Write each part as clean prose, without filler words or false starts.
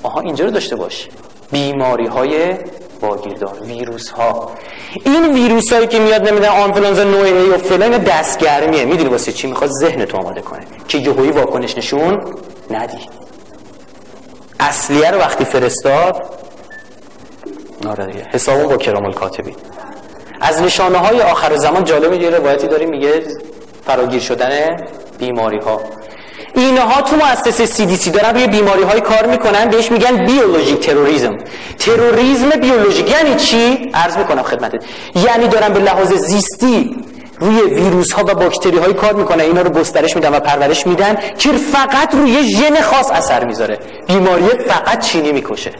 آها اینجا رو داشته باش، بیماری های واگیردار، ویروس ها. این ویروس هایی که میاد نمیدن آنفلانزا نوع ای و فلان دستگرمیه. میدونی واسه چی؟ میخواد ذهن تو آماده کنه که یهویی واکنش نشون ندی. اصلیه رو وقتی فرستاد آره دیگه حسابون با کرام الکاتبین. از نشانه های آخر زمان جالب یه روایتی داریم میگه فراگیر شدن بیماری ها. اینها تو مؤسسه CDC دارن روی بیماری های کار میکنن، بهش میگن بیولوژیک تروریسم. تروریسم بیولوژیک یعنی چی؟ عرض میکنم خدمتت. یعنی دارن به لحاظ زیستی روی ویروس ها و باکتری های کار میکنن، اینا رو گسترش میدن و پرورش میدن که فقط روی ژن خاص اثر میذاره. بیماری فقط چینی میکشه.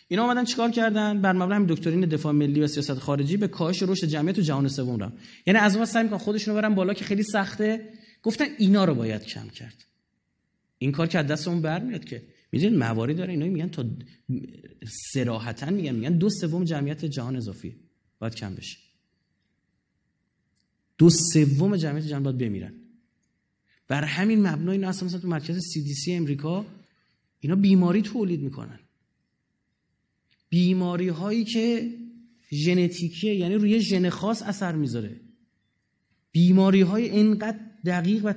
اینا اومدن چیکار کردن؟ بر مبنای همین دکترین دفاع ملی و سیاست خارجی به کاهش رشد جمعیت تو جهان سوم رفتن. یعنی از اون سعی می‌کنن خودشونو برن بالا که خیلی سخته. گفتن اینا رو باید کم کرد. این کار که از دست اون برمیاد که میدونید مواردی داره اینا میگن تا صراحتاً میگن 2/3 جمعیت جهان اضافی باید کم بشه. 2/3 جمعیت جهان باید بمیرن. بر همین مبنا اینا اصلا مثلا تو مرکز CDC امریکا اینا بیماری تولید میکنن. بیماری هایی که ژنتیکیه، یعنی روی ژن خاص اثر میذاره. بیماری های اینقدر دقیق و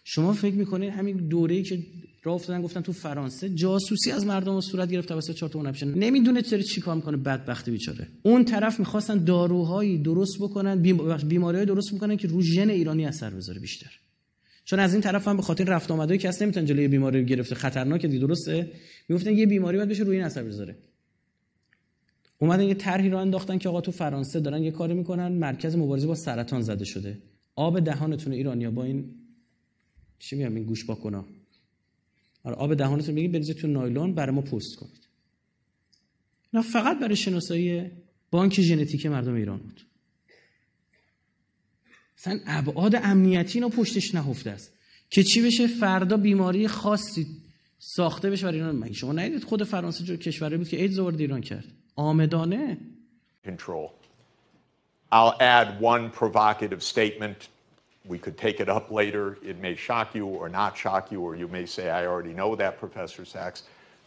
شما فکر میکنید همین دوره‌ای که راه افتادن گفتن تو فرانسه جاسوسی از مردم رو صورت گرفت توسط 4 تا اونپشن، نمیدونه چی کار میکنه، بدبخت بیچاره. اون طرف میخواستن داروهایی درست بکنن، بیماریهای درست بکنن که رو ژن ایرانی اثر بذاره بیشتر. چون از این طرف هم به خاطر رفت آمدایی که اصلا نمیتونن جلوی بیماری رو گرفته، خطرناکه دیگه، درسته؟ میگفتن یه بیماری باید بشه روی این اثر بذاره. اومدن یه طرحی رو انداختن که آقا تو فرانسه دارن یه کاری میکنن، مرکز مبارزه با سرطان زده شده. آب دهانتون ایرانیا با این چی میگم این گوش باکونا، آره آب دهانتون میگی بریزید تو نایلون برای ما پست کنید. اینا فقط برای شناسایی بانک ژنتیک مردم ایران بود. مثلا ابعاد امنیتی اینا پشتش نهفته است که چی بشه فردا بیماری خاصی ساخته بشه برای ایران. مگه شما ندیدید خود فرانسه جو کشوری بود که ایدز وارد ایران کرد آمدانه. Control. I'll add one provocative statement. We could take it up later. It may shock you or not shock you, or you may say, I already know that, Professor Sachs.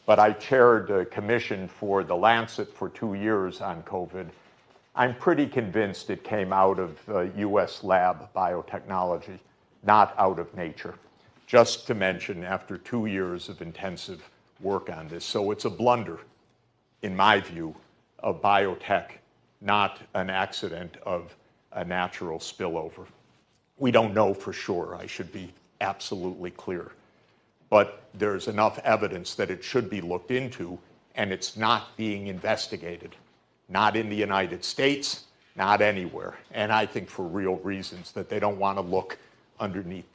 But I chaired a commission for The Lancet for 2 years on COVID. I'm pretty convinced it came out of US lab biotechnology, not out of nature. Just to mention, after 2 years of intensive work on this. So it's a blunder, in my view, of biotech, not an accident of a natural spillover. We don't know for sure, I should be absolutely clear. But there's enough evidence that it should be looked into, and it's not being investigated. Not in the United States, not anywhere. And I think for real reasons that they don't want to look underneath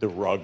the rug.